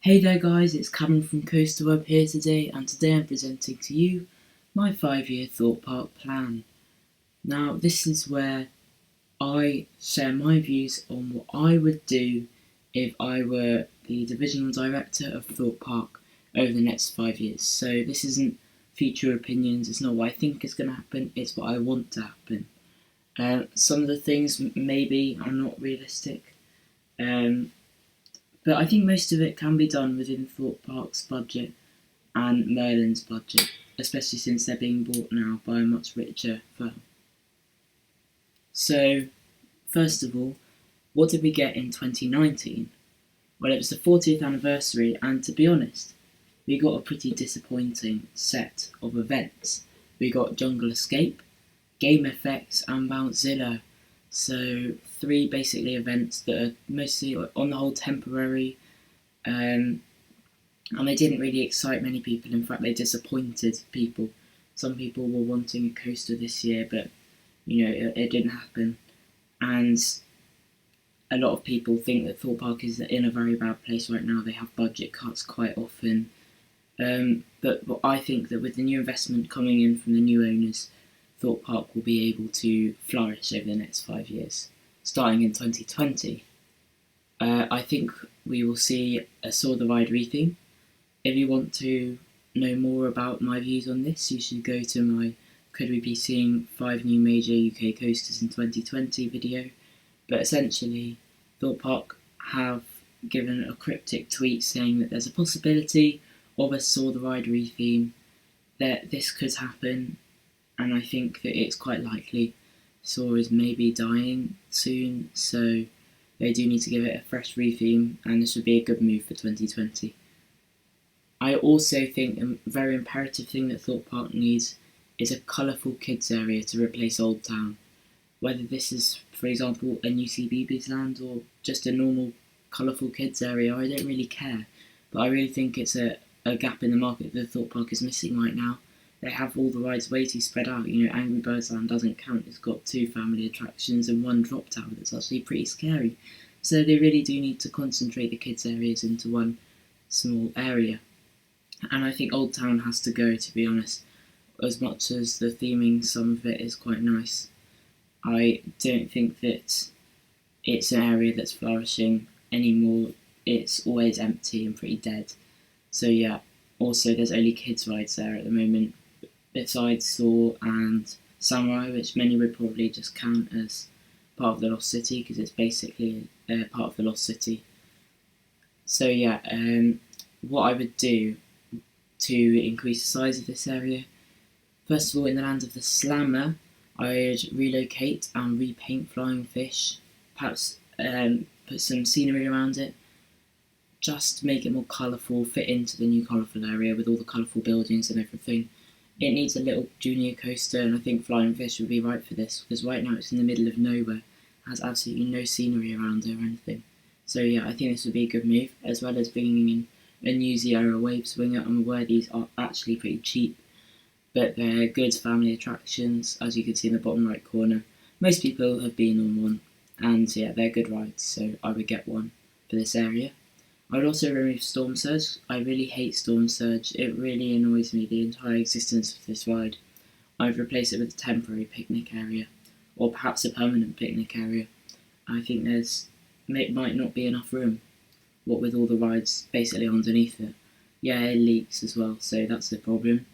Hey there guys, it's Cameron from Coastal Web here today, and today I'm presenting to you my 5-year Thorpe Park plan. Now this is where I share my views on what I would do if I were the Divisional Director of Thorpe Park over the next 5 years. So this isn't future opinions, it's not what I think is going to happen, it's what I want to happen. Some of the things maybe are not realistic. But I think most of it can be done within Thorpe Park's budget and Merlin's budget, especially since they're being bought now by a much richer firm. So, first of all, what did we get in 2019? Well, it was the 40th anniversary, and to be honest, we got a pretty disappointing set of events. We got Jungle Escape, Game FX, and Mount Zillow. So 3 basically events that are mostly on the whole temporary, and they didn't really excite many people. In fact, they disappointed people. Some people were wanting a coaster this year, but it didn't happen. And a lot of people think that Thorpe Park is in a very bad place right now. They have budget cuts quite often. But I think that with the new investment coming in from the new owners, Thorpe Park will be able to flourish over the next 5 years, starting in 2020. I think we will see a Saw the Ride retheme. If you want to know more about my views on this, you should go to my Could We Be Seeing 5 New Major UK Coasters in 2020 video. But essentially, Thorpe Park have given a cryptic tweet saying that there's a possibility of a Saw the Ride retheme, that this could happen. And I think that it's quite likely. Saw is maybe dying soon, so they do need to give it a fresh retheme, and this would be a good move for 2020. I also think a very imperative thing that Thorpe Park needs is a colourful kids area to replace Old Town. Whether this is, for example, a new CBeebies land or just a normal colourful kids area, I don't really care. But I really think it's a gap in the market that Thorpe Park is missing right now. They have all the rides way too spread out. Angry Birds Land doesn't count. It's got 2 family attractions and 1 drop tower that's actually pretty scary. So they really do need to concentrate the kids' areas into one small area. And I think Old Town has to go, to be honest. As much as the theming, some of it is quite nice. I don't think that it's an area that's flourishing anymore. It's always empty and pretty dead. So yeah, also there's only kids' rides there at the moment, besides Saw and Samurai, which many would probably just count as part of the Lost City, because it's basically part of the Lost City. So yeah, what I would do to increase the size of this area, first of all, in the land of the Slammer, I'd relocate and repaint Flying Fish, perhaps put some scenery around it, just to make it more colourful, fit into the new colourful area with all the colourful buildings and everything. It needs a little junior coaster, and I think Flying Fish would be right for this, because right now it's in the middle of nowhere, has absolutely no scenery around it or anything. So yeah, I think this would be a good move, as well as bringing in a new Zero Wave Swinger. I'm aware these are actually pretty cheap, but they're good family attractions, as you can see in the bottom right corner. Most people have been on one, and yeah, they're good rides, so I would get one for this area. I would also remove Storm Surge. I really hate Storm Surge. It really annoys me, the entire existence of this ride. I would replace it with a temporary picnic area, or perhaps a permanent picnic area. I think might not be enough room, what with all the rides basically underneath it. Yeah, it leaks as well, so that's the problem.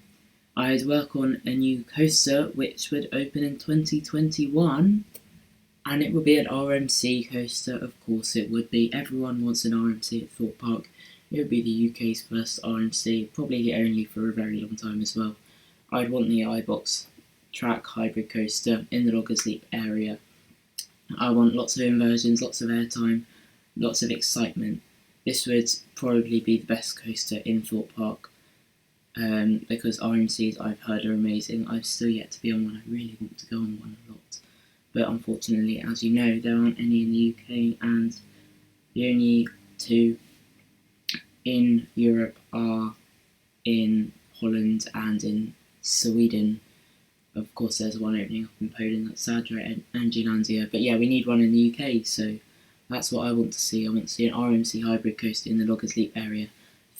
I'd work on a new coaster, which would open in 2021. And it would be an RMC coaster, of course it would be. Everyone wants an RMC at Thorpe Park. It would be the UK's first RMC, probably the only for a very long time as well. I'd want the iBox track hybrid coaster in the Loggers Leap area. I want lots of inversions, lots of airtime, lots of excitement. This would probably be the best coaster in Thorpe Park, because RMCs I've heard are amazing. I've still yet to be on one. I really want to go on one a lot. But unfortunately, as you know, there aren't any in the UK, and the only 2 in Europe are in Holland and in Sweden. Of course, there's one opening up in Poland, that's Zadra and Angelandia. But yeah, we need one in the UK, so that's what I want to see. I want to see an RMC hybrid coaster in the Loggers Leap area.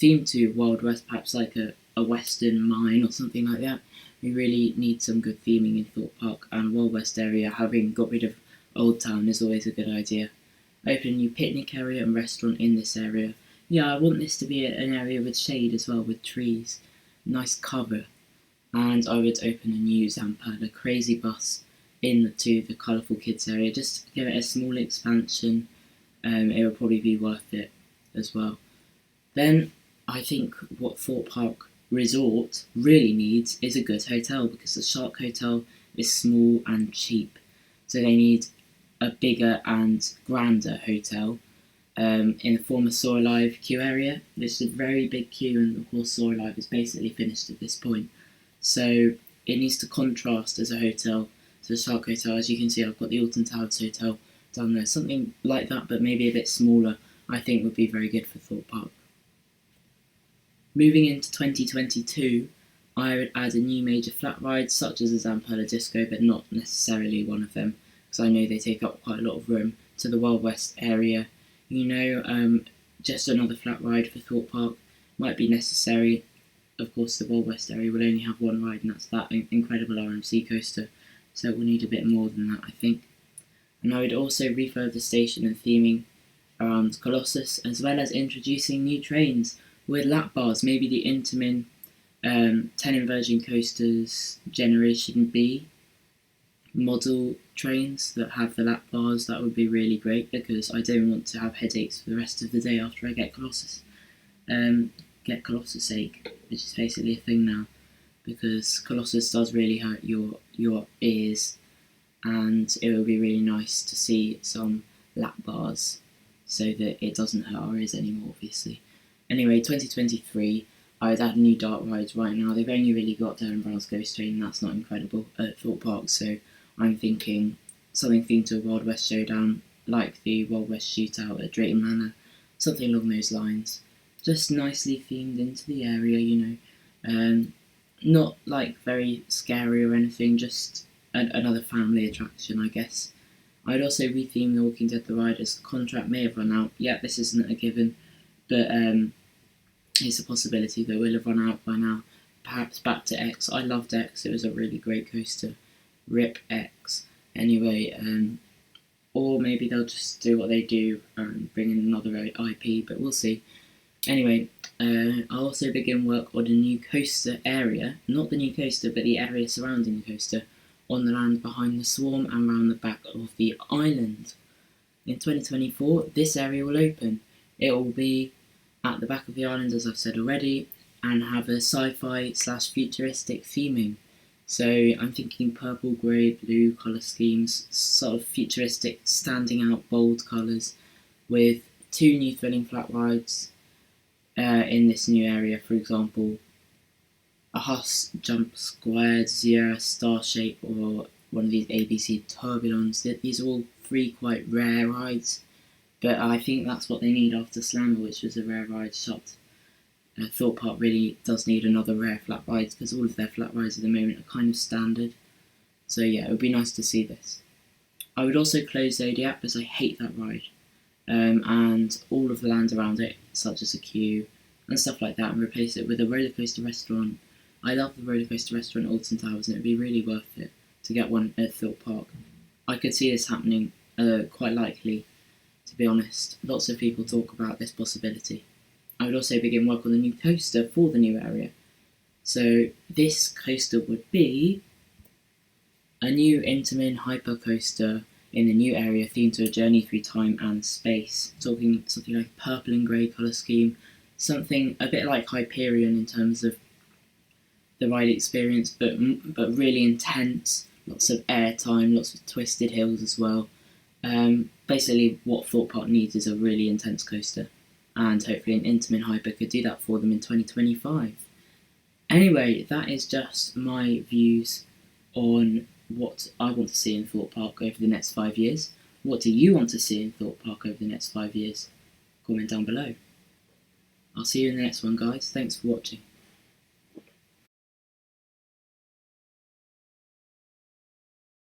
theme to Wild West, perhaps like a western mine or something like that. We really need some good theming in Thorpe Park, and Wild West area, having got rid of Old Town, is always a good idea. Open a new picnic area and restaurant in this area. Yeah, I want this to be an area with shade as well, with trees, nice cover. And I would open a new Zamperla crazy bus into the colourful kids area. Just give it a small expansion. It would probably be worth it as well. Then I think what Thorpe Park Resort really needs is a good hotel, because the Shark Hotel is small and cheap. So they need a bigger and grander hotel in the former Soar Alive queue area. There's a very big queue, and of course Soar Alive is basically finished at this point. So it needs to contrast as a hotel to the Shark Hotel. As you can see, I've got the Alton Towers Hotel down there. Something like that, but maybe a bit smaller, I think would be very good for Thorpe Park. Moving into 2022, I would add a new major flat ride, such as the Zamperla Disco, but not necessarily one of them, because I know they take up quite a lot of room, to the Wild West area. Just another flat ride for Thorpe Park might be necessary. Of course, the Wild West area will only have one ride, and that's that incredible RMC coaster, so it will need a bit more than that, I think. And I would also refurb the station and theming around Colossus, as well as introducing new trains with lap bars, maybe the Intamin 10 Inversion Coasters Generation B model trains that have the lap bars. That would be really great, because I don't want to have headaches for the rest of the day after I get Colossus. Get Colossus ache, which is basically a thing now, because Colossus does really hurt your ears, and it would be really nice to see some lap bars so that it doesn't hurt our ears anymore, obviously. Anyway, 2023, I would add new dark rides right now. They've only really got Darren Brown's Ghost Train, and that's not incredible at Thorpe Park, so I'm thinking something themed to a Wild West showdown, like the Wild West shootout at Drayton Manor, something along those lines. Just nicely themed into the area, not like very scary or anything, just another family attraction, I guess. I'd also retheme The Walking Dead The Ride, as the contract may have run out. Yeah, this isn't a given, but it's a possibility that will have run out by now. Perhaps back to X. I loved X, it was a really great coaster. RIP X. Anyway, or maybe they'll just do what they do and bring in another IP, but we'll see. Anyway, I'll also begin work on a new coaster area, not the new coaster, but the area surrounding the coaster, on the land behind the Swarm and round the back of the island. In 2024, this area will open. It will be at the back of the island, as I've said already, and have a sci-fi / futuristic theming. So I'm thinking purple, grey, blue colour schemes, sort of futuristic, standing out, bold colours, with 2 new thrilling flat rides in this new area. For example, a Huss Jump Squared, Zero, Starshape, or one of these ABC Turbulons. These are all 3 quite rare rides, but I think that's what they need after Slammer, which was a rare ride shot. Thorpe Park really does need another rare flat rides, because all of their flat rides at the moment are kind of standard. So yeah, it would be nice to see this. I would also close Zodiac, because I hate that ride, and all of the land around it, such as a queue and stuff like that, and replace it with a roller coaster restaurant. I love the roller coaster restaurant at Alton Towers, and it would be really worth it to get one at Thorpe Park. I could see this happening quite likely, to be honest. Lots of people talk about this possibility. I would also begin work on the new coaster for the new area. So this coaster would be a new Intamin hyper coaster in the new area, themed to a journey through time and space. Talking something like purple and grey colour scheme, something a bit like Hyperion in terms of the ride experience, but really intense. Lots of airtime, lots of twisted hills as well. Basically, what Thorpe Park needs is a really intense coaster, and hopefully an Intamin Hyper could do that for them in 2025. Anyway, that is just my views on what I want to see in Thorpe Park over the next 5 years. What do you want to see in Thorpe Park over the next 5 years? Comment down below. I'll see you in the next one, guys. Thanks for watching.